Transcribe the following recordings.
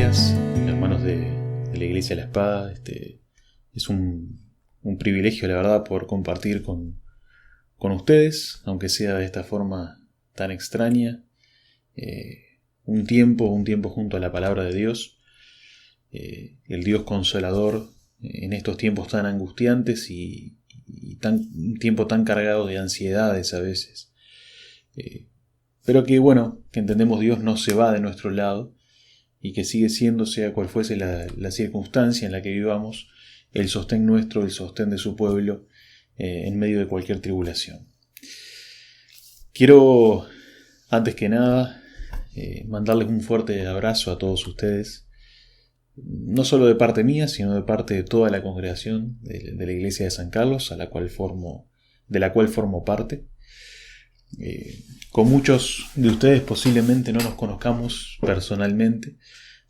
días, hermanos de la Iglesia de la Espada. Es un privilegio, la verdad, poder compartir con ustedes, aunque sea de esta forma tan extraña, un tiempo junto a la palabra de Dios, el Dios consolador en estos tiempos tan angustiantes y un tiempo tan cargado de ansiedades a veces. Pero que entendemos Dios no se va de nuestro lado y que sigue siendo, sea cual fuese la circunstancia en la que vivamos, el sostén nuestro, el sostén de su pueblo en medio de cualquier tribulación. Quiero, antes que nada, mandarles un fuerte abrazo a todos ustedes, no solo de parte mía, sino de parte de toda la congregación de la Iglesia de San Carlos, de la cual formo parte. Con muchos de ustedes posiblemente no nos conozcamos personalmente,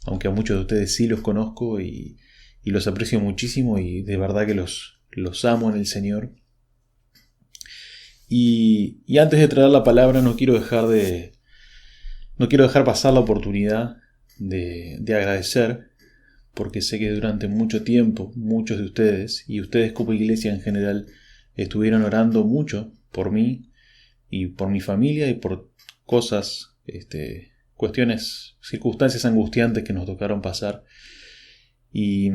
aunque a muchos de ustedes sí los conozco y los aprecio muchísimo y de verdad que los amo en el Señor. Y antes de traer la palabra no quiero dejar pasar la oportunidad de agradecer, porque sé que durante mucho tiempo muchos de ustedes, y ustedes como iglesia en general, estuvieron orando mucho por mí y por mi familia y por cosas, cuestiones, circunstancias angustiantes que nos tocaron pasar. Y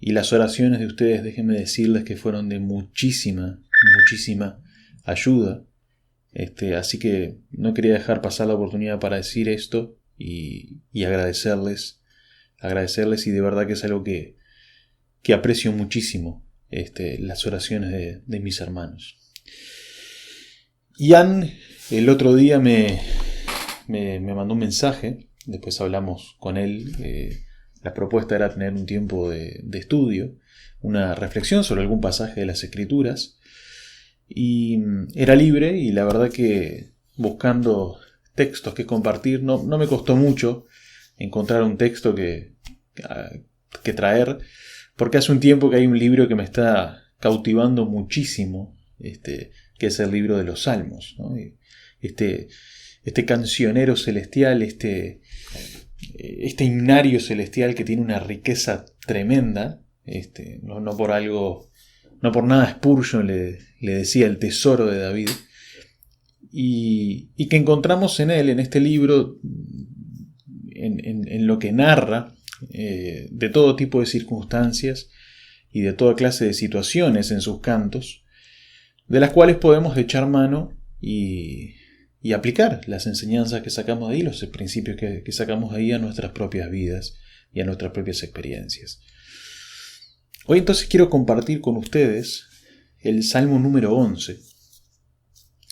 las oraciones de ustedes, déjenme decirles que fueron de muchísima ayuda. Así que no quería dejar pasar la oportunidad para decir esto y agradecerles y de verdad que es algo que aprecio muchísimo, las oraciones de mis hermanos. Ian el otro día me mandó un mensaje, después hablamos con él. La propuesta era tener un tiempo de estudio, una reflexión sobre algún pasaje de las Escrituras, y era libre, y la verdad que buscando textos que compartir no me costó mucho encontrar un texto que traer, porque hace un tiempo que hay un libro que me está cautivando muchísimo, que es el libro de los Salmos, ¿no? Este cancionero celestial, este himnario celestial que tiene una riqueza tremenda, no por nada Spurgeon le decía el tesoro de David, y que encontramos en él, en este libro, en lo que narra de todo tipo de circunstancias y de toda clase de situaciones en sus cantos, de las cuales podemos echar mano y aplicar las enseñanzas que sacamos de ahí, los principios que sacamos de ahí a nuestras propias vidas y a nuestras propias experiencias. Hoy entonces quiero compartir con ustedes el Salmo número 11.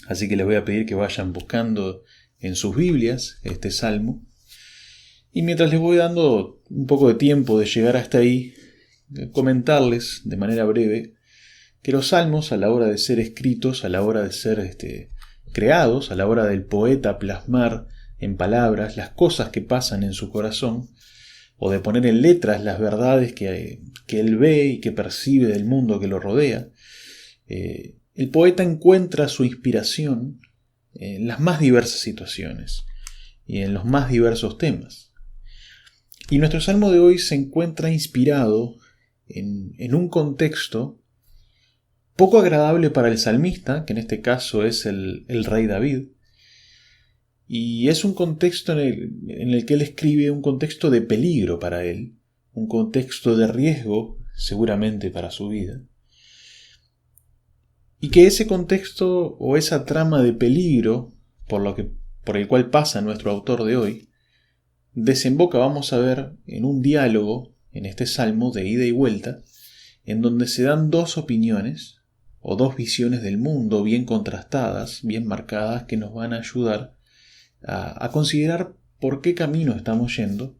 Así que les voy a pedir que vayan buscando en sus Biblias este Salmo. Y mientras les voy dando un poco de tiempo de llegar hasta ahí, comentarles de manera breve que los salmos, a la hora de ser escritos, a la hora de ser creados, a la hora del poeta plasmar en palabras las cosas que pasan en su corazón, o de poner en letras las verdades que él ve y que percibe del mundo que lo rodea, el poeta encuentra su inspiración en las más diversas situaciones y en los más diversos temas. Y nuestro salmo de hoy se encuentra inspirado en un contexto poco agradable para el salmista, que en este caso es el rey David, y es un contexto en el que él escribe un contexto de peligro para él, un contexto de riesgo seguramente para su vida, y que ese contexto o esa trama de peligro por el cual pasa nuestro autor de hoy, desemboca, vamos a ver, en un diálogo en este salmo de ida y vuelta, en donde se dan dos opiniones o dos visiones del mundo bien contrastadas, bien marcadas, que nos van a ayudar a considerar por qué camino estamos yendo,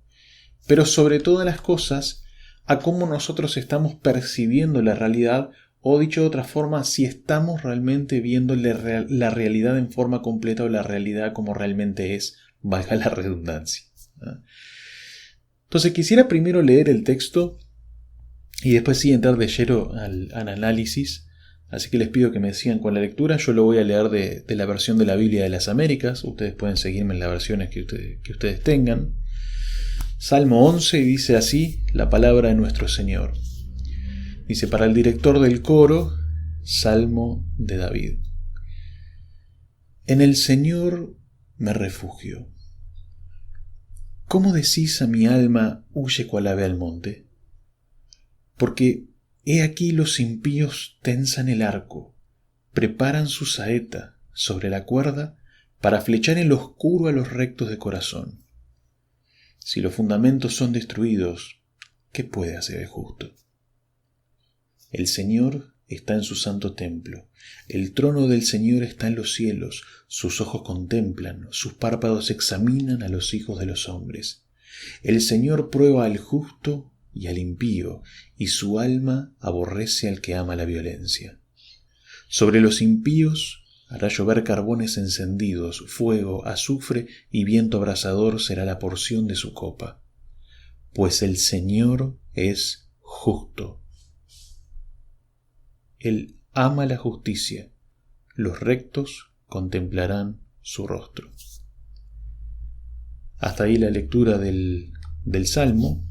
pero sobre todas las cosas, a cómo nosotros estamos percibiendo la realidad, o dicho de otra forma, si estamos realmente viendo la realidad en forma completa o la realidad como realmente es, valga la redundancia. Entonces quisiera primero leer el texto y después sí entrar de lleno al análisis. Así que les pido que me sigan con la lectura. Yo lo voy a leer de la versión de la Biblia de las Américas. Ustedes pueden seguirme en las versiones que ustedes tengan. Salmo 11 dice así la palabra de nuestro Señor. Dice, para el director del coro, Salmo de David. En el Señor me refugio. ¿Cómo decís a mi alma, huye cual ave al monte? Porque he aquí los impíos tensan el arco, preparan su saeta sobre la cuerda para flechar en lo oscuro a los rectos de corazón. Si los fundamentos son destruidos, ¿qué puede hacer el justo? El Señor está en su santo templo, el trono del Señor está en los cielos, sus ojos contemplan, sus párpados examinan a los hijos de los hombres. El Señor prueba al justo y al impío, y su alma aborrece al que ama la violencia. Sobre los impíos hará llover carbones encendidos, fuego, azufre y viento abrasador será la porción de su copa. Pues el Señor es justo. Él ama la justicia, los rectos contemplarán su rostro. Hasta ahí la lectura del Salmo.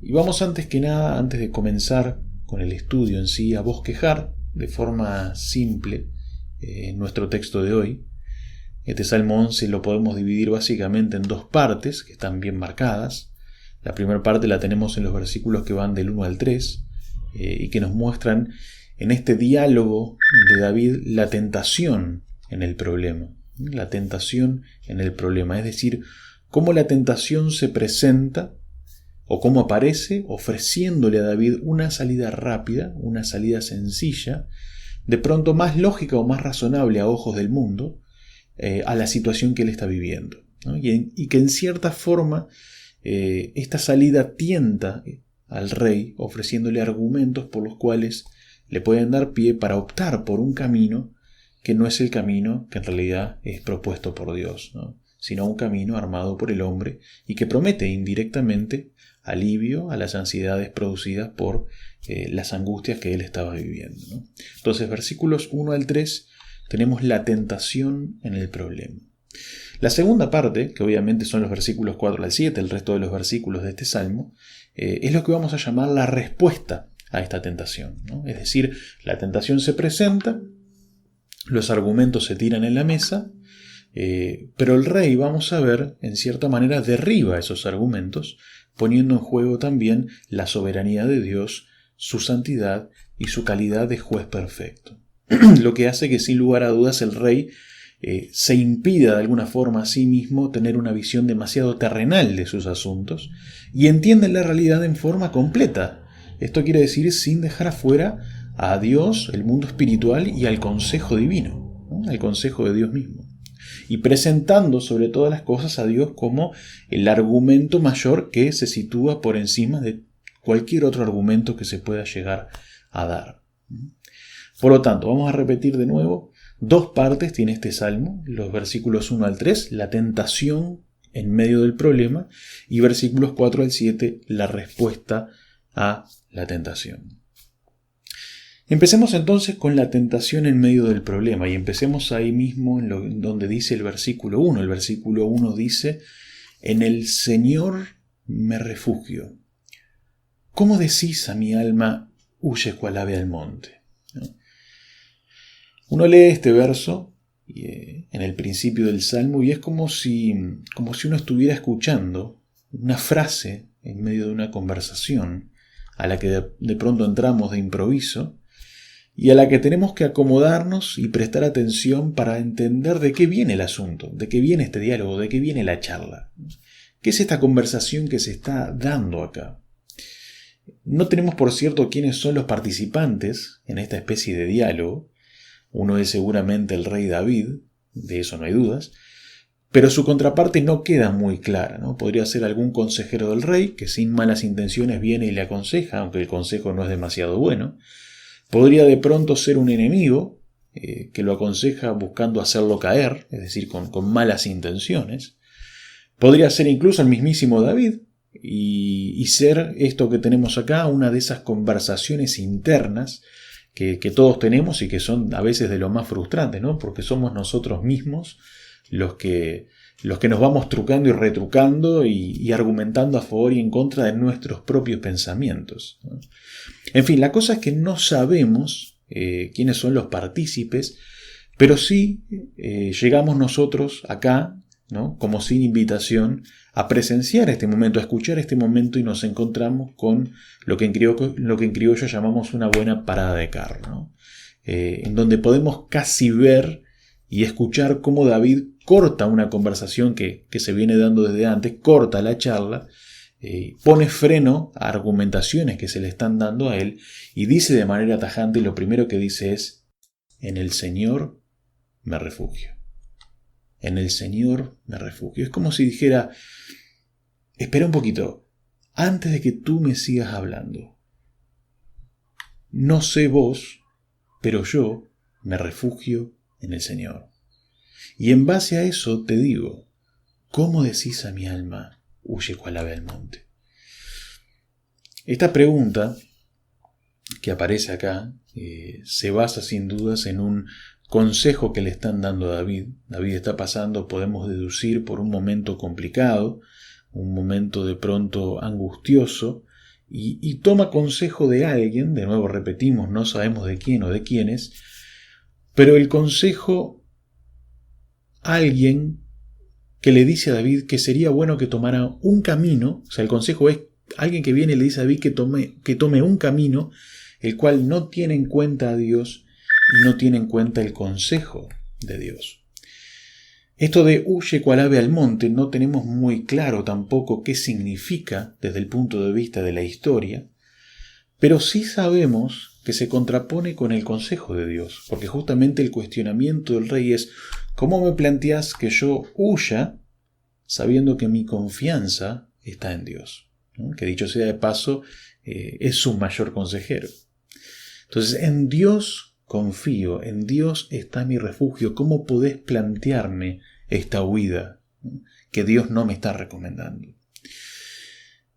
Y vamos antes que nada, antes de comenzar con el estudio en sí, a bosquejar de forma simple nuestro texto de hoy. Este Salmo 11 lo podemos dividir básicamente en dos partes que están bien marcadas. La primera parte la tenemos en los versículos que van del 1 al 3 y que nos muestran en este diálogo de David la tentación en el problema. La tentación en el problema, es decir, cómo la tentación se presenta o cómo aparece ofreciéndole a David una salida rápida, una salida sencilla, de pronto más lógica o más razonable a ojos del mundo, a la situación que él está viviendo, ¿no? Y que en cierta forma esta salida tienta al rey, ofreciéndole argumentos por los cuales le pueden dar pie para optar por un camino que no es el camino que en realidad es propuesto por Dios, ¿no? Sino un camino armado por el hombre y que promete indirectamente alivio a las ansiedades producidas por las angustias que él estaba viviendo, ¿no? Entonces, versículos 1 al 3, tenemos la tentación en el problema. La segunda parte, que obviamente son los versículos 4 al 7, el resto de los versículos de este salmo, es lo que vamos a llamar la respuesta a esta tentación, ¿no? Es decir, la tentación se presenta, los argumentos se tiran en la mesa, pero el rey, vamos a ver, en cierta manera derriba esos argumentos, poniendo en juego también la soberanía de Dios, su santidad y su calidad de juez perfecto. Lo que hace que sin lugar a dudas el rey se impida de alguna forma a sí mismo tener una visión demasiado terrenal de sus asuntos y entiende la realidad en forma completa. Esto quiere decir sin dejar afuera a Dios, el mundo espiritual y al consejo divino, ¿no? Al consejo de Dios mismo. Y presentando sobre todas las cosas a Dios como el argumento mayor que se sitúa por encima de cualquier otro argumento que se pueda llegar a dar. Por lo tanto, vamos a repetir de nuevo, dos partes tiene este salmo, los versículos 1 al 3, la tentación en medio del problema, y versículos 4 al 7, la respuesta a la tentación. Empecemos entonces con la tentación en medio del problema y empecemos ahí mismo en donde dice el versículo 1. El versículo 1 dice, en el Señor me refugio. ¿Cómo decís a mi alma, huye cual ave al monte? ¿No? Uno lee este verso en el principio del Salmo y es como si uno estuviera escuchando una frase en medio de una conversación a la que de pronto entramos de improviso y a la que tenemos que acomodarnos y prestar atención para entender de qué viene el asunto, de qué viene este diálogo, de qué viene la charla. ¿Qué es esta conversación que se está dando acá? No tenemos, por cierto, quiénes son los participantes en esta especie de diálogo. Uno es seguramente el rey David, de eso no hay dudas, pero su contraparte no queda muy clara, ¿no? Podría ser algún consejero del rey que sin malas intenciones viene y le aconseja, aunque el consejo no es demasiado bueno. Podría de pronto ser un enemigo que lo aconseja buscando hacerlo caer, es decir, con malas intenciones. Podría ser incluso el mismísimo David y ser esto que tenemos acá una de esas conversaciones internas que todos tenemos y que son a veces de lo más frustrantes, ¿no? Porque somos nosotros mismos los que nos vamos trucando y retrucando y argumentando a favor y en contra de nuestros propios pensamientos, ¿no? En fin, la cosa es que no sabemos quiénes son los partícipes, pero sí llegamos nosotros acá, ¿no?, como sin invitación, a presenciar este momento, a escuchar este momento, y nos encontramos con lo que en criollo llamamos una buena parada de carro, ¿no? En donde podemos casi ver y escuchar cómo David corta una conversación que se viene dando desde antes, corta la charla, pone freno a argumentaciones que se le están dando a él y dice de manera tajante, lo primero que dice es: en el Señor me refugio. En el Señor me refugio. Es como si dijera: espera un poquito, antes de que tú me sigas hablando, no sé vos, pero yo me refugio en el Señor. Y en base a eso te digo, ¿cómo decís a mi alma, huye cual ave al monte? Esta pregunta que aparece acá se basa sin dudas en un consejo que le están dando a David. David está pasando, podemos deducir, por un momento complicado, un momento de pronto angustioso, y toma consejo de alguien. De nuevo repetimos, no sabemos de quién o de quiénes, pero el consejo, alguien que le dice a David que sería bueno que tomara un camino. O sea, el consejo es alguien que viene y le dice a David que tome un camino el cual no tiene en cuenta a Dios y no tiene en cuenta el consejo de Dios. Esto de huye cual ave al monte no tenemos muy claro tampoco qué significa desde el punto de vista de la historia, pero sí sabemos que se contrapone con el consejo de Dios, porque justamente el cuestionamiento del rey es: ¿cómo me planteás que yo huya sabiendo que mi confianza está en Dios? ¿No? Que dicho sea de paso, es su mayor consejero. Entonces, en Dios confío, en Dios está mi refugio. ¿Cómo podés plantearme esta huida, ¿no?, que Dios no me está recomendando?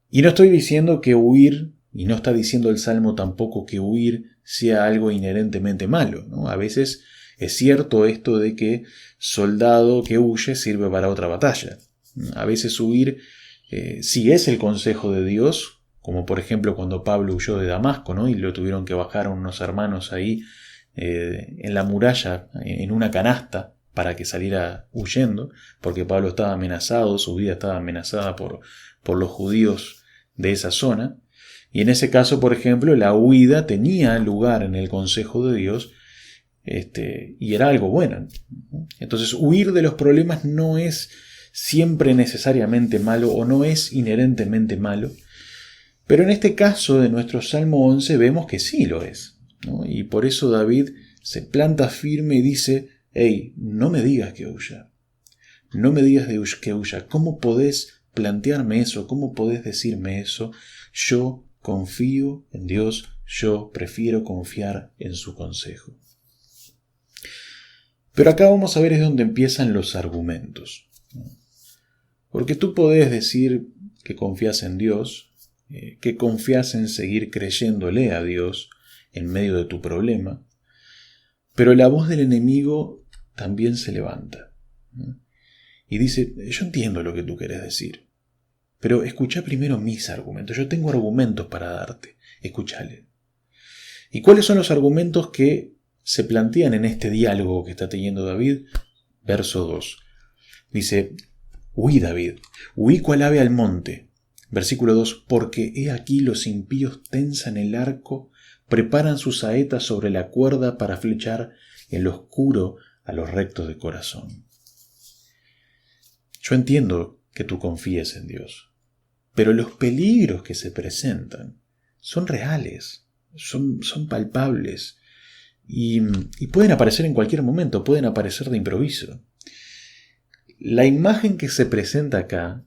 Y no estoy diciendo que huir, y no está diciendo el Salmo tampoco que huir sea algo inherentemente malo, ¿no? A veces es cierto esto de que soldado que huye sirve para otra batalla. A veces huir sí es el consejo de Dios, como por ejemplo cuando Pablo huyó de Damasco, ¿no?, y lo tuvieron que bajar unos hermanos ahí en la muralla, en una canasta, para que saliera huyendo, porque Pablo estaba amenazado, su vida estaba amenazada por los judíos de esa zona. Y en ese caso, por ejemplo, la huida tenía lugar en el consejo de Dios, y era algo bueno. Entonces, huir de los problemas no es siempre necesariamente malo, o no es inherentemente malo, pero en este caso de nuestro Salmo 11 vemos que sí lo es, ¿no? Y por eso David se planta firme y dice: hey, no me digas que huya, no me digas que huya. ¿Cómo podés plantearme eso? ¿Cómo podés decirme eso? Yo confío en Dios, yo prefiero confiar en su consejo. Pero acá vamos a ver es donde empiezan los argumentos, ¿no? Porque tú podés decir que confías en Dios, que confías en seguir creyéndole a Dios en medio de tu problema, pero la voz del enemigo también se levanta, ¿no?, y dice: yo entiendo lo que tú querés decir, pero escucha primero mis argumentos. Yo tengo argumentos para darte, escúchale. ¿Y cuáles son los argumentos que se plantean en este diálogo que está teniendo David? Verso 2. Dice: huí, David, huí cual ave al monte. Versículo 2. Porque he aquí los impíos tensan el arco, preparan sus saetas sobre la cuerda para flechar en lo oscuro a los rectos de corazón. Yo entiendo que tú confíes en Dios, pero los peligros que se presentan son reales, son palpables, y pueden aparecer en cualquier momento, pueden aparecer de improviso. La imagen que se presenta acá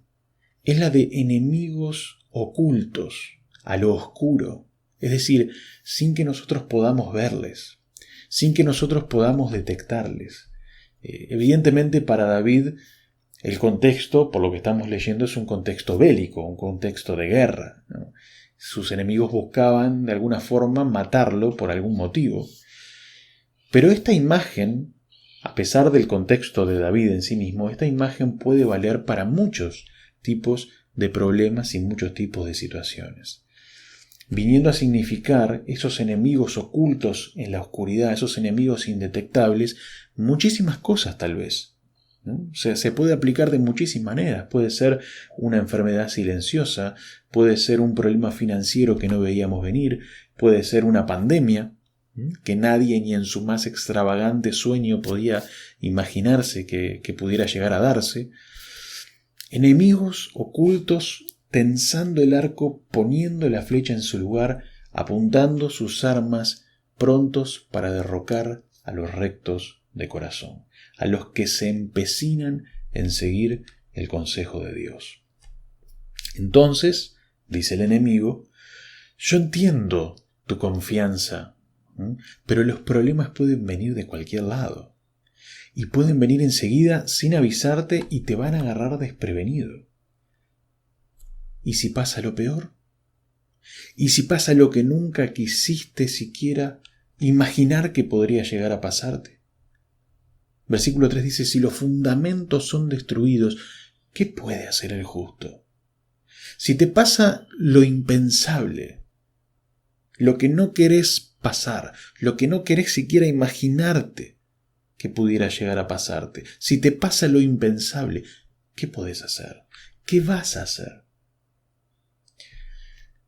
es la de enemigos ocultos, a lo oscuro, es decir, sin que nosotros podamos verles, sin que nosotros podamos detectarles. Evidentemente para David el contexto, por lo que estamos leyendo, es un contexto bélico, un contexto de guerra, ¿no? Sus enemigos buscaban de alguna forma matarlo por algún motivo. Pero esta imagen A pesar del contexto de David en sí mismo, esta imagen puede valer para muchos tipos de problemas y muchos tipos de situaciones, viniendo a significar esos enemigos ocultos en la oscuridad, esos enemigos indetectables, muchísimas cosas tal vez, ¿no? O sea, se puede aplicar de muchísimas maneras. Puede ser una enfermedad silenciosa, puede ser un problema financiero que no veíamos venir, puede ser una pandemia que nadie ni en su más extravagante sueño podía imaginarse que pudiera llegar a darse. Enemigos ocultos tensando el arco, poniendo la flecha en su lugar, apuntando sus armas, prontos para derrocar a los rectos de corazón, a los que se empecinan en seguir el consejo de Dios. Entonces, dice el enemigo, yo entiendo tu confianza, pero los problemas pueden venir de cualquier lado. Y pueden venir enseguida sin avisarte y te van a agarrar desprevenido. ¿Y si pasa lo peor? ¿Y si pasa lo que nunca quisiste siquiera imaginar que podría llegar a pasarte? Versículo 3 dice, si los fundamentos son destruidos, ¿qué puede hacer el justo? Si te pasa lo impensable, lo que no querés pasar, lo que no querés siquiera imaginarte que pudiera llegar a pasarte, si te pasa lo impensable, ¿qué podés hacer? ¿Qué vas a hacer?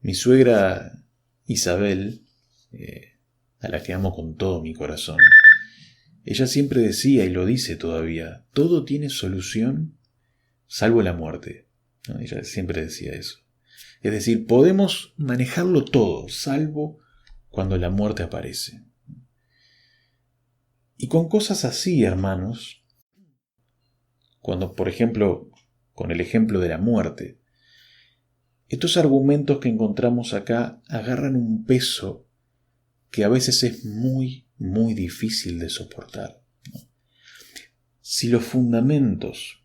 Mi suegra Isabel, a la que amo con todo mi corazón, ella siempre decía, y lo dice todavía, todo tiene solución salvo la muerte, ¿no? Ella siempre decía eso. Es decir, podemos manejarlo todo, salvo cuando la muerte aparece. Y con cosas así, hermanos, cuando, por ejemplo, con el ejemplo de la muerte, estos argumentos que encontramos acá agarran un peso que a veces es muy, muy difícil de soportar, ¿no? Si los fundamentos,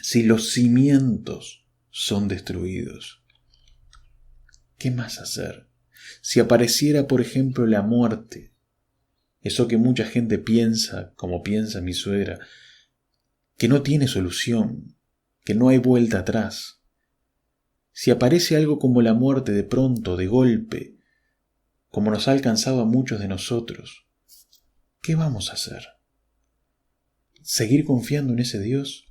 si los cimientos son destruidos, ¿qué más hacer? Si apareciera, por ejemplo, la muerte, eso que mucha gente piensa, como piensa mi suegra, que no tiene solución, que no hay vuelta atrás. Si aparece algo como la muerte de pronto, de golpe, como nos ha alcanzado a muchos de nosotros, ¿qué vamos a hacer? ¿Seguir confiando en ese Dios?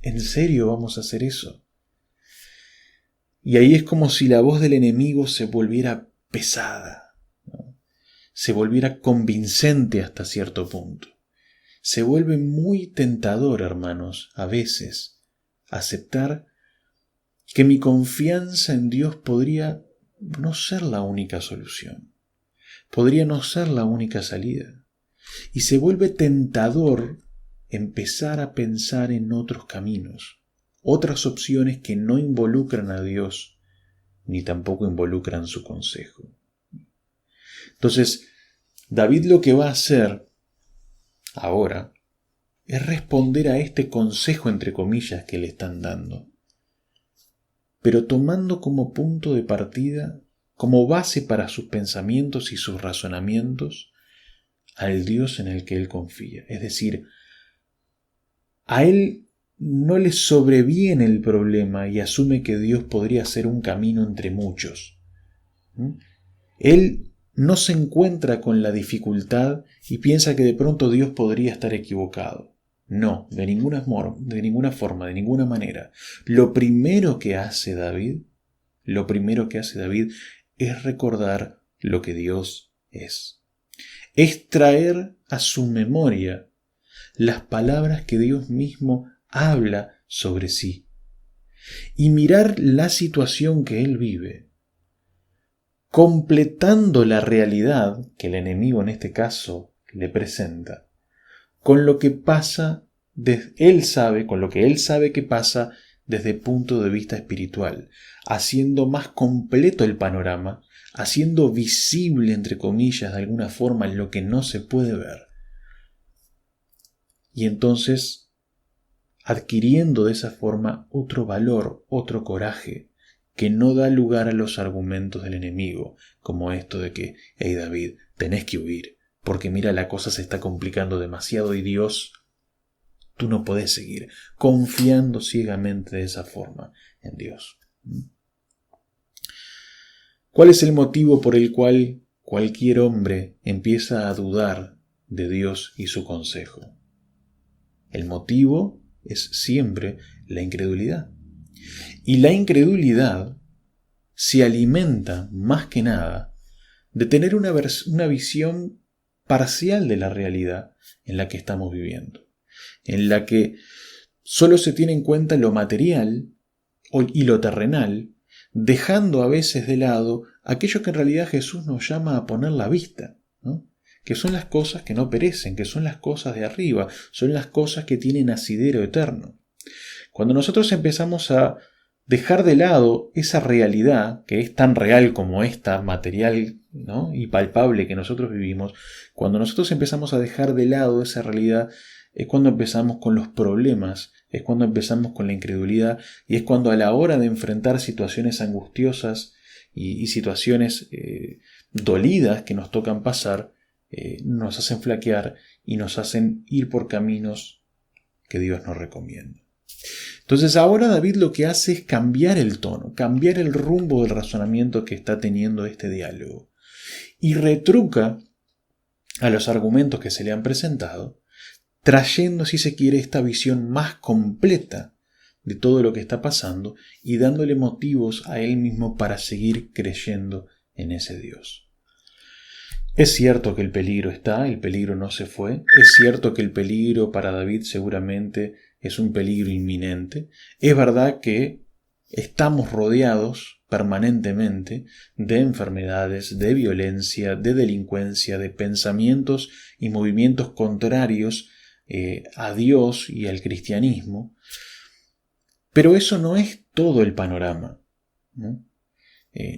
¿En serio vamos a hacer eso? Y ahí es como si la voz del enemigo se volviera pesada, ¿no? Se volviera convincente hasta cierto punto. Se vuelve muy tentador, hermanos, a veces, aceptar que mi confianza en Dios podría no ser la única solución, podría no ser la única salida. Y se vuelve tentador empezar a pensar en otros caminos, otras opciones que no involucran a Dios, ni tampoco involucran su consejo. Entonces, David lo que va a hacer ahora es responder a este consejo, entre comillas, que le están dando, pero tomando como punto de partida, como base para sus pensamientos y sus razonamientos, al Dios en el que él confía. Es decir, a él no le sobreviene el problema y asume que Dios podría ser un camino entre muchos. Él no se encuentra con la dificultad y piensa que de pronto Dios podría estar equivocado. No, de ninguna forma, de ninguna manera. Lo primero que hace David es recordar lo que Dios es. Es traer a su memoria las palabras que Dios mismo habla sobre sí y mirar la situación que él vive, completando la realidad que el enemigo en este caso le presenta, con lo que pasa, con lo que él sabe que pasa desde el punto de vista espiritual, haciendo más completo el panorama, haciendo visible, entre comillas, de alguna forma, lo que no se puede ver. Y entonces, adquiriendo de esa forma otro valor, otro coraje, que no da lugar a los argumentos del enemigo, como esto de que, hey David, tenés que huir, porque mira, la cosa se está complicando demasiado y Dios, tú no podés seguir confiando ciegamente de esa forma en Dios. ¿Cuál es el motivo por el cual cualquier hombre empieza a dudar de Dios y su consejo? El motivo es siempre la incredulidad. Y la incredulidad se alimenta más que nada de tener una visión parcial de la realidad en la que estamos viviendo, en la que solo se tiene en cuenta lo material y lo terrenal, dejando a veces de lado aquello que en realidad Jesús nos llama a poner la vista, ¿no? Que son las cosas que no perecen, que son las cosas de arriba, son las cosas que tienen asidero eterno. Cuando nosotros empezamos a dejar de lado esa realidad, que es tan real como esta, material, ¿no?, y palpable que nosotros vivimos, cuando nosotros empezamos a dejar de lado esa realidad, es cuando empezamos con los problemas, es cuando empezamos con la incredulidad, y es cuando a la hora de enfrentar situaciones angustiosas y situaciones dolidas que nos tocan pasar, nos hacen flaquear y nos hacen ir por caminos que Dios nos recomienda. Entonces ahora David lo que hace es cambiar el tono, cambiar el rumbo del razonamiento que está teniendo este diálogo, y retruca a los argumentos que se le han presentado, trayendo, si se quiere, esta visión más completa de todo lo que está pasando y dándole motivos a él mismo para seguir creyendo en ese Dios. Es cierto que el peligro está, el peligro no se fue, es cierto que el peligro para David seguramente es un peligro inminente, es verdad que estamos rodeados permanentemente de enfermedades, de violencia, de delincuencia, de pensamientos y movimientos contrarios a Dios y al cristianismo, pero eso no es todo el panorama, ¿no?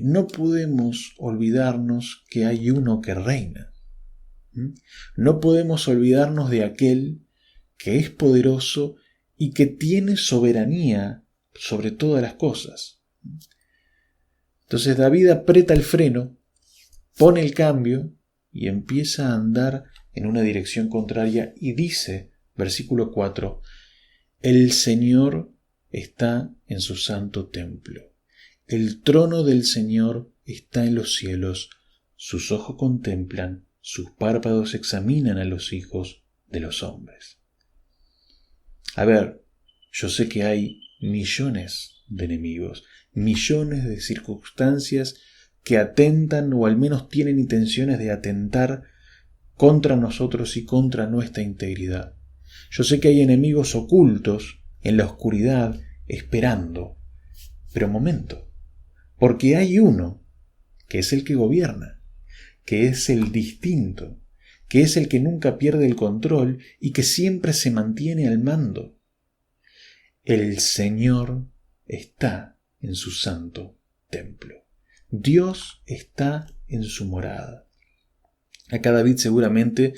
No podemos olvidarnos que hay uno que reina. No podemos olvidarnos de aquel que es poderoso y que tiene soberanía sobre todas las cosas. Entonces David aprieta el freno, pone el cambio y empieza a andar en una dirección contraria y dice, versículo 4, el Señor está en su santo templo. El trono del Señor está en los cielos, sus ojos contemplan, sus párpados examinan a los hijos de los hombres. A ver, yo sé que hay millones de enemigos, millones de circunstancias que atentan o al menos tienen intenciones de atentar contra nosotros y contra nuestra integridad. Yo sé que hay enemigos ocultos en la oscuridad esperando, pero momento. Porque hay uno que es el que gobierna, que es el distinto, que es el que nunca pierde el control y que siempre se mantiene al mando. El Señor está en su santo templo. Dios está en su morada. Acá David seguramente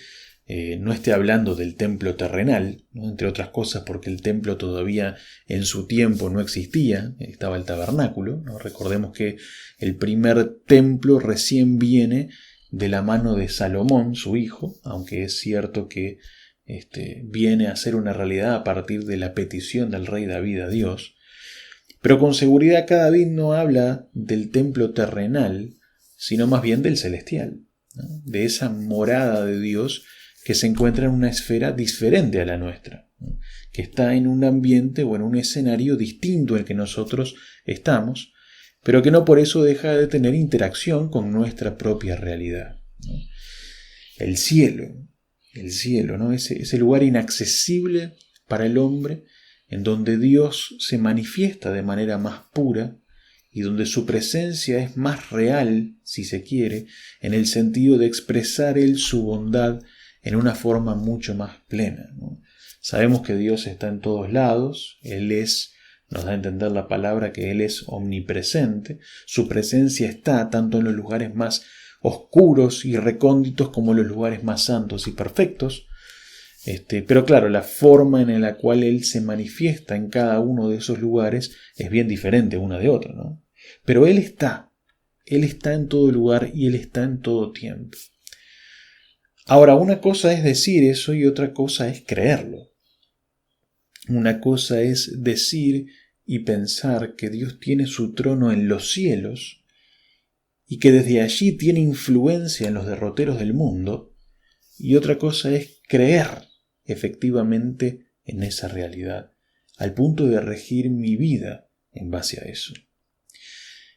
no esté hablando del templo terrenal, ¿no?, entre otras cosas porque el templo todavía en su tiempo no existía, estaba el tabernáculo, ¿no? Recordemos que el primer templo recién viene de la mano de Salomón, su hijo, aunque es cierto que viene a ser una realidad a partir de la petición del rey David a Dios, pero con seguridad acá David no habla del templo terrenal, sino más bien del celestial, ¿no?, de esa morada de Dios que se encuentra en una esfera diferente a la nuestra, ¿no?, que está en un ambiente o en un escenario distinto al que nosotros estamos, pero que no por eso deja de tener interacción con nuestra propia realidad, ¿no? El cielo, ¿no?, ese lugar inaccesible para el hombre, en donde Dios se manifiesta de manera más pura y donde su presencia es más real, si se quiere, en el sentido de expresar Él su bondad en una forma mucho más plena, ¿no? Sabemos que Dios está en todos lados, nos da a entender la palabra que Él es omnipresente, su presencia está tanto en los lugares más oscuros y recónditos como en los lugares más santos y perfectos, pero claro, la forma en la cual Él se manifiesta en cada uno de esos lugares es bien diferente una de otra, ¿no? Pero Él está en todo lugar y Él está en todo tiempo. Ahora, una cosa es decir eso y otra cosa es creerlo. Una cosa es decir y pensar que Dios tiene su trono en los cielos y que desde allí tiene influencia en los derroteros del mundo, y otra cosa es creer efectivamente en esa realidad, al punto de regir mi vida en base a eso.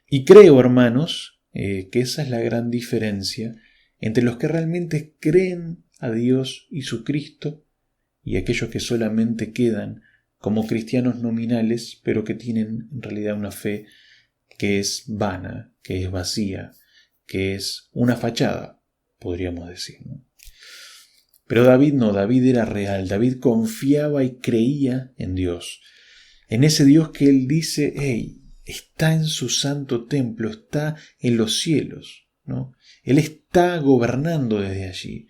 Y creo, hermanos, que esa es la gran diferencia entre los que realmente creen a Dios y su Cristo y aquellos que solamente quedan como cristianos nominales, pero que tienen en realidad una fe que es vana, que es vacía, que es una fachada, podríamos decir, ¿no? Pero David no, David era real, David confiaba y creía en Dios, en ese Dios que él dice, hey, está en su santo templo, está en los cielos, ¿no? Él está gobernando desde allí.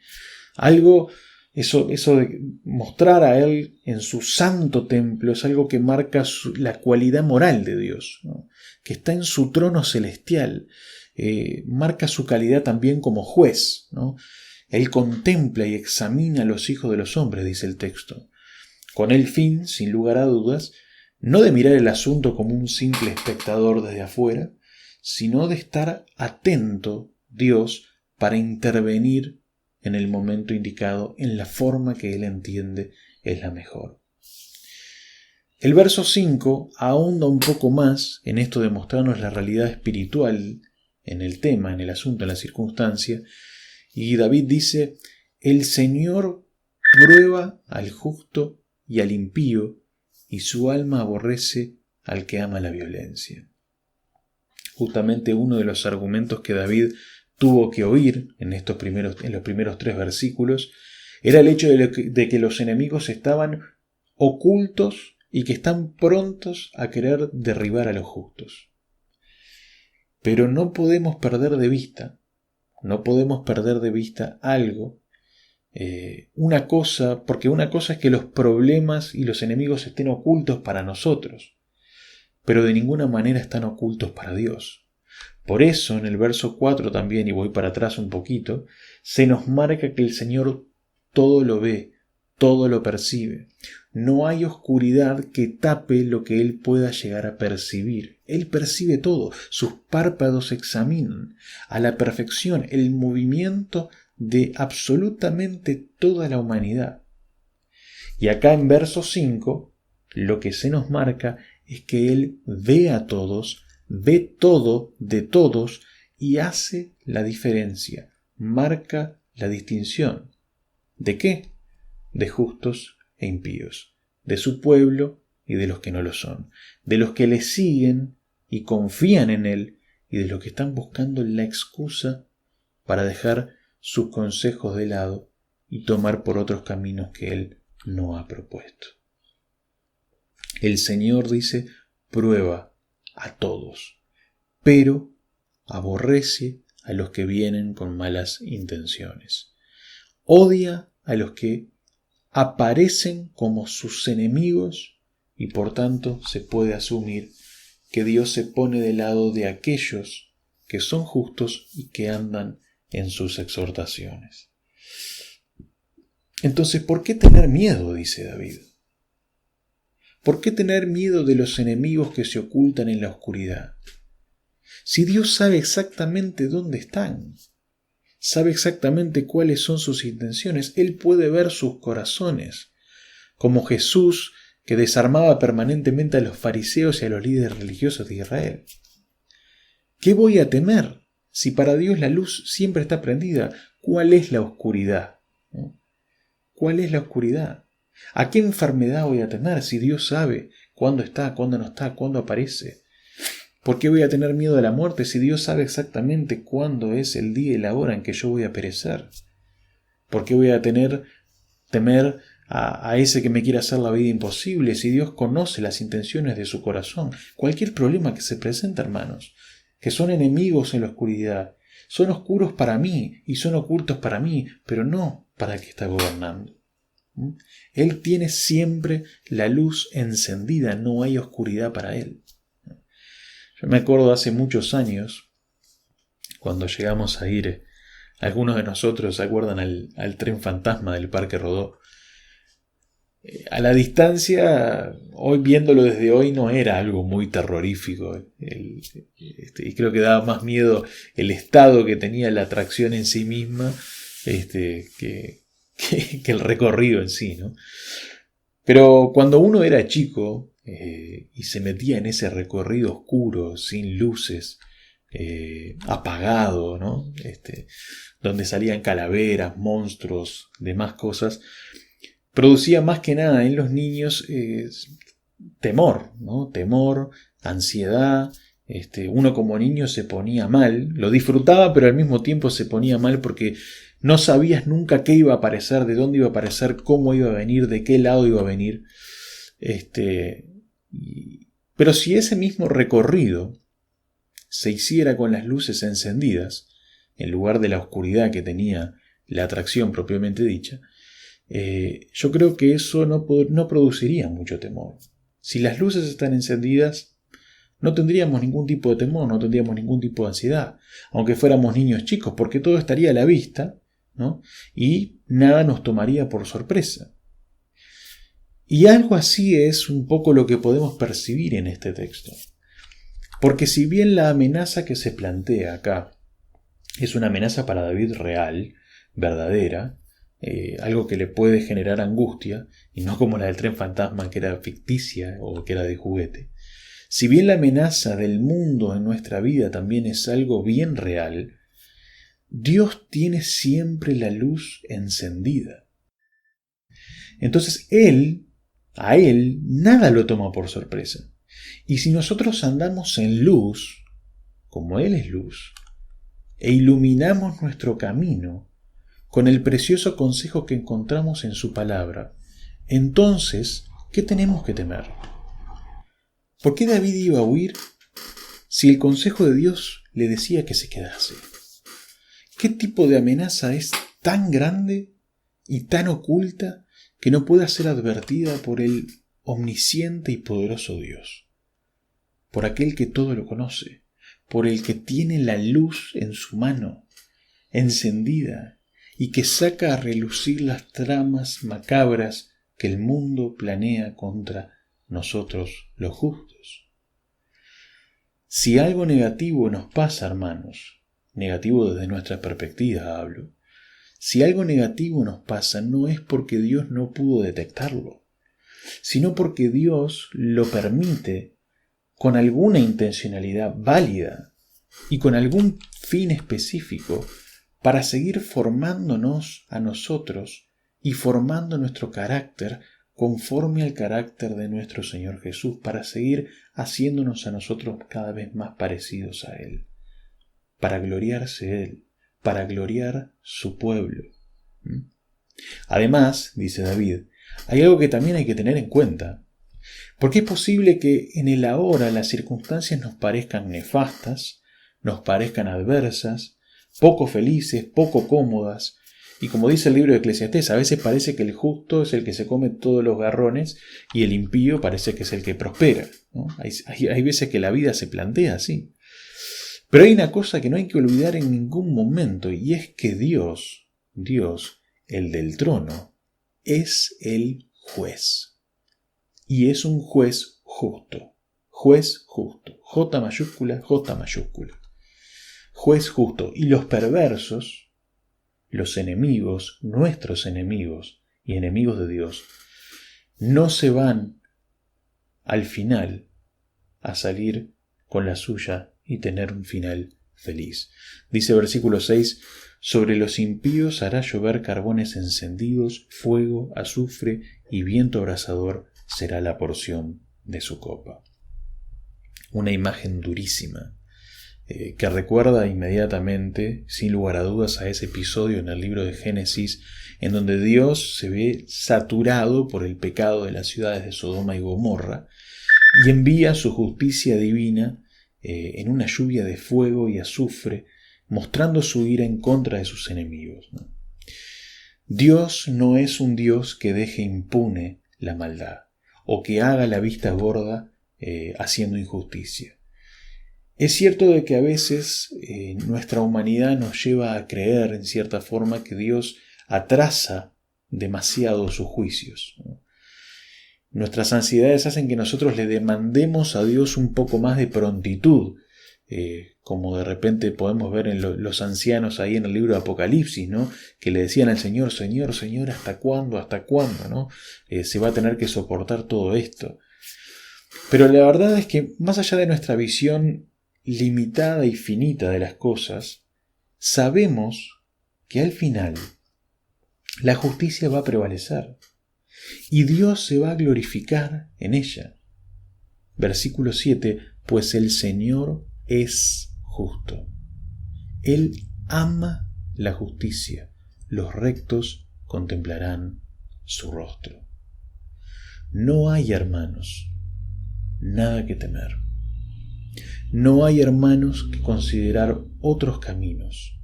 Eso de mostrar a Él en su santo templo es algo que marca la cualidad moral de Dios, ¿no? Que está en su trono celestial, marca su calidad también como juez, ¿no? Él contempla y examina a los hijos de los hombres, dice el texto, con el fin, sin lugar a dudas, no de mirar el asunto como un simple espectador desde afuera, sino de estar atento, Dios, para intervenir en el momento indicado, en la forma que él entiende es la mejor. El verso 5 ahonda un poco más en esto de mostrarnos la realidad espiritual en el tema, en el asunto, en la circunstancia, y David dice, el Señor prueba al justo y al impío, y su alma aborrece al que ama la violencia. Justamente uno de los argumentos que David tuvo que oír en los primeros 3 versículos era el hecho de que los enemigos estaban ocultos y que están prontos a querer derribar a los justos. Pero no podemos perder de vista algo, una cosa, porque una cosa es que los problemas y los enemigos estén ocultos para nosotros, pero de ninguna manera están ocultos para Dios. Por eso en el verso 4 también, y voy para atrás un poquito, se nos marca que el Señor todo lo ve, todo lo percibe. No hay oscuridad que tape lo que Él pueda llegar a percibir. Él percibe todo, sus párpados examinan a la perfección el movimiento de absolutamente toda la humanidad. Y acá en verso 5, lo que se nos marca es que Él ve a todos, ve todo de todos y hace la diferencia, marca la distinción. ¿De qué? De justos e impíos, de su pueblo y de los que no lo son, de los que le siguen y confían en Él y de los que están buscando la excusa para dejar sus consejos de lado y tomar por otros caminos que Él no ha propuesto. El Señor dice, prueba a todos, pero aborrece a los que vienen con malas intenciones. Odia a los que aparecen como sus enemigos y por tanto se puede asumir que Dios se pone del lado de aquellos que son justos y que andan en sus exhortaciones. Entonces, ¿por qué tener miedo?, dice David. ¿Por qué tener miedo de los enemigos que se ocultan en la oscuridad? Si Dios sabe exactamente dónde están, sabe exactamente cuáles son sus intenciones, Él puede ver sus corazones, como Jesús que desarmaba permanentemente a los fariseos y a los líderes religiosos de Israel. ¿Qué voy a temer si para Dios la luz siempre está prendida? ¿Cuál es la oscuridad? ¿Cuál es la oscuridad? ¿A qué enfermedad voy a temer si Dios sabe cuándo está, cuándo no está, cuándo aparece? ¿Por qué voy a tener miedo de la muerte si Dios sabe exactamente cuándo es el día y la hora en que yo voy a perecer? ¿Por qué voy a temer a ese que me quiere hacer la vida imposible si Dios conoce las intenciones de su corazón? Cualquier problema que se presente, hermanos, que son enemigos en la oscuridad, son oscuros para mí y son ocultos para mí, pero no para el que está gobernando. Él tiene siempre la luz encendida, no hay oscuridad para Él. Yo me acuerdo hace muchos años, cuando llegamos a ir Algunos de nosotros se acuerdan al tren fantasma del Parque Rodó. A la distancia, hoy viéndolo desde hoy, no era algo muy terrorífico. Y creo que daba más miedo el estado que tenía la atracción en sí misma que el recorrido en sí, ¿no? Pero cuando uno era chico y se metía en ese recorrido oscuro, sin luces, apagado, ¿no? Donde salían calaveras, monstruos, demás cosas, producía más que nada en los niños temor, ¿no? Temor, ansiedad. Uno como niño se ponía mal, lo disfrutaba, pero al mismo tiempo se ponía mal porque no sabías nunca qué iba a aparecer, de dónde iba a aparecer, cómo iba a venir, de qué lado iba a venir. Pero si ese mismo recorrido se hiciera con las luces encendidas, en lugar de la oscuridad que tenía la atracción propiamente dicha, yo creo que eso no produciría mucho temor. Si las luces están encendidas, no tendríamos ningún tipo de temor, no tendríamos ningún tipo de ansiedad, aunque fuéramos niños chicos, porque todo estaría a la vista, ¿no? Y nada nos tomaría por sorpresa. Y algo así es un poco lo que podemos percibir en este texto. Porque si bien la amenaza que se plantea acá es una amenaza para David real, verdadera, algo que le puede generar angustia, y no como la del tren fantasma que era ficticia o que era de juguete. Si bien la amenaza del mundo en nuestra vida también es algo bien real, Dios tiene siempre la luz encendida. Entonces a Él, nada lo toma por sorpresa. Y si nosotros andamos en luz, como Él es luz, e iluminamos nuestro camino con el precioso consejo que encontramos en su palabra, entonces, ¿qué tenemos que temer? ¿Por qué David iba a huir si el consejo de Dios le decía que se quedase? ¿Qué tipo de amenaza es tan grande y tan oculta que no pueda ser advertida por el omnisciente y poderoso Dios? Por aquel que todo lo conoce, por el que tiene la luz en su mano, encendida, y que saca a relucir las tramas macabras que el mundo planea contra nosotros los justos. Si algo negativo nos pasa, hermanos, negativo desde nuestra perspectiva hablo, si algo negativo nos pasa no es porque Dios no pudo detectarlo, sino porque Dios lo permite con alguna intencionalidad válida y con algún fin específico para seguir formándonos a nosotros y formando nuestro carácter conforme al carácter de nuestro Señor Jesús, para seguir haciéndonos a nosotros cada vez más parecidos a Él, para gloriarse Él, para gloriar su pueblo. Además, dice David, hay algo que también hay que tener en cuenta, porque es posible que en el ahora las circunstancias nos parezcan nefastas, nos parezcan adversas, poco felices, poco cómodas, y como dice el libro de Eclesiastés, a veces parece que el justo es el que se come todos los garrones y el impío parece que es el que prospera, ¿no? Hay veces que la vida se plantea así. Pero hay una cosa que no hay que olvidar en ningún momento, y es que Dios, el del trono, es el juez. Y es un juez justo. Juez justo. J mayúscula, J mayúscula. Juez justo. Y los perversos, los enemigos, nuestros enemigos y enemigos de Dios, no se van al final a salir con la suya y tener un final feliz. Dice versículo 6, sobre los impíos hará llover carbones encendidos, fuego, azufre y viento abrasador será la porción de su copa. Una imagen durísima que recuerda inmediatamente, sin lugar a dudas, a ese episodio en el libro de Génesis en donde Dios se ve saturado por el pecado de las ciudades de Sodoma y Gomorra y envía su justicia divina en una lluvia de fuego y azufre, mostrando su ira en contra de sus enemigos, ¿no? Dios no es un Dios que deje impune la maldad o que haga la vista gorda haciendo injusticia. Es cierto de que a veces nuestra humanidad nos lleva a creer en cierta forma que Dios atrasa demasiado sus juicios, ¿no? Nuestras ansiedades hacen que nosotros le demandemos a Dios un poco más de prontitud, como de repente podemos ver en los ancianos ahí en el libro de Apocalipsis, ¿no? Que le decían al Señor, Señor, Señor, ¿hasta cuándo? ¿No? Se va a tener que soportar todo esto. Pero la verdad es que más allá de nuestra visión limitada y finita de las cosas, sabemos que al final la justicia va a prevalecer y Dios se va a glorificar en ella. Versículo 7, pues el Señor es justo. Él ama la justicia. Los rectos contemplarán su rostro. No hay, hermanos, nada que temer. No hay, hermanos, que considerar otros caminos.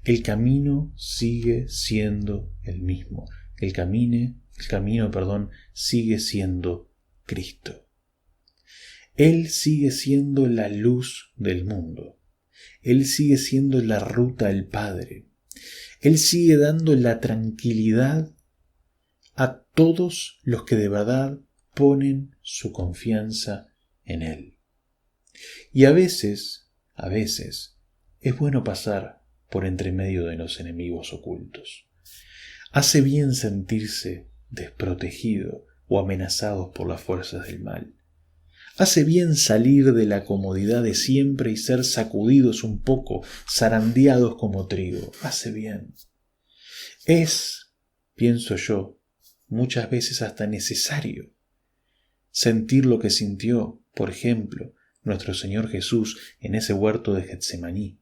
El camino sigue siendo el mismo. El camino, sigue siendo Cristo. Él sigue siendo la luz del mundo. Él sigue siendo la ruta al Padre. Él sigue dando la tranquilidad a todos los que de verdad ponen su confianza en Él. Y a veces, es bueno pasar por entre medio de los enemigos ocultos. Hace bien sentirse desprotegido o amenazados por las fuerzas del mal. Hace bien salir de la comodidad de siempre y ser sacudidos un poco, zarandeados como trigo. Hace bien. Es, pienso yo, muchas veces hasta necesario sentir lo que sintió, por ejemplo, nuestro Señor Jesús en ese huerto de Getsemaní,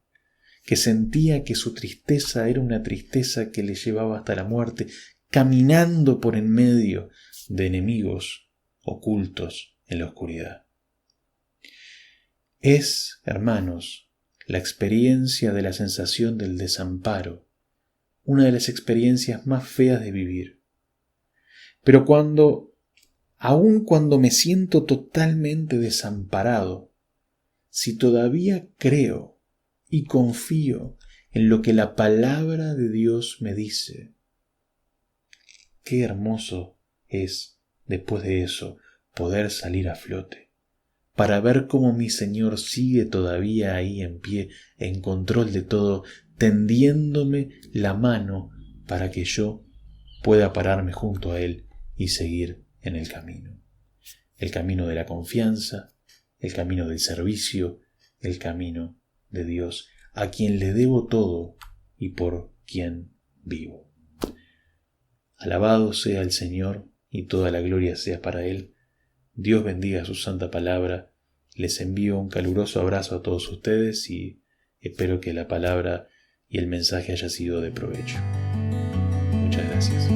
que sentía que su tristeza era una tristeza que le llevaba hasta la muerte, caminando por en medio de enemigos ocultos en la oscuridad. Es, hermanos, la experiencia de la sensación del desamparo, una de las experiencias más feas de vivir. Pero aun cuando me siento totalmente desamparado, si todavía creo y confío en lo que la palabra de Dios me dice, qué hermoso es, después de eso, poder salir a flote, para ver cómo mi Señor sigue todavía ahí en pie, en control de todo, tendiéndome la mano para que yo pueda pararme junto a Él y seguir en el camino de la confianza, el camino del servicio, el camino de Dios, a quien le debo todo y por quien vivo. Alabado sea el Señor y toda la gloria sea para Él. Dios bendiga su santa palabra. Les envío un caluroso abrazo a todos ustedes y espero que la palabra y el mensaje haya sido de provecho. Muchas gracias.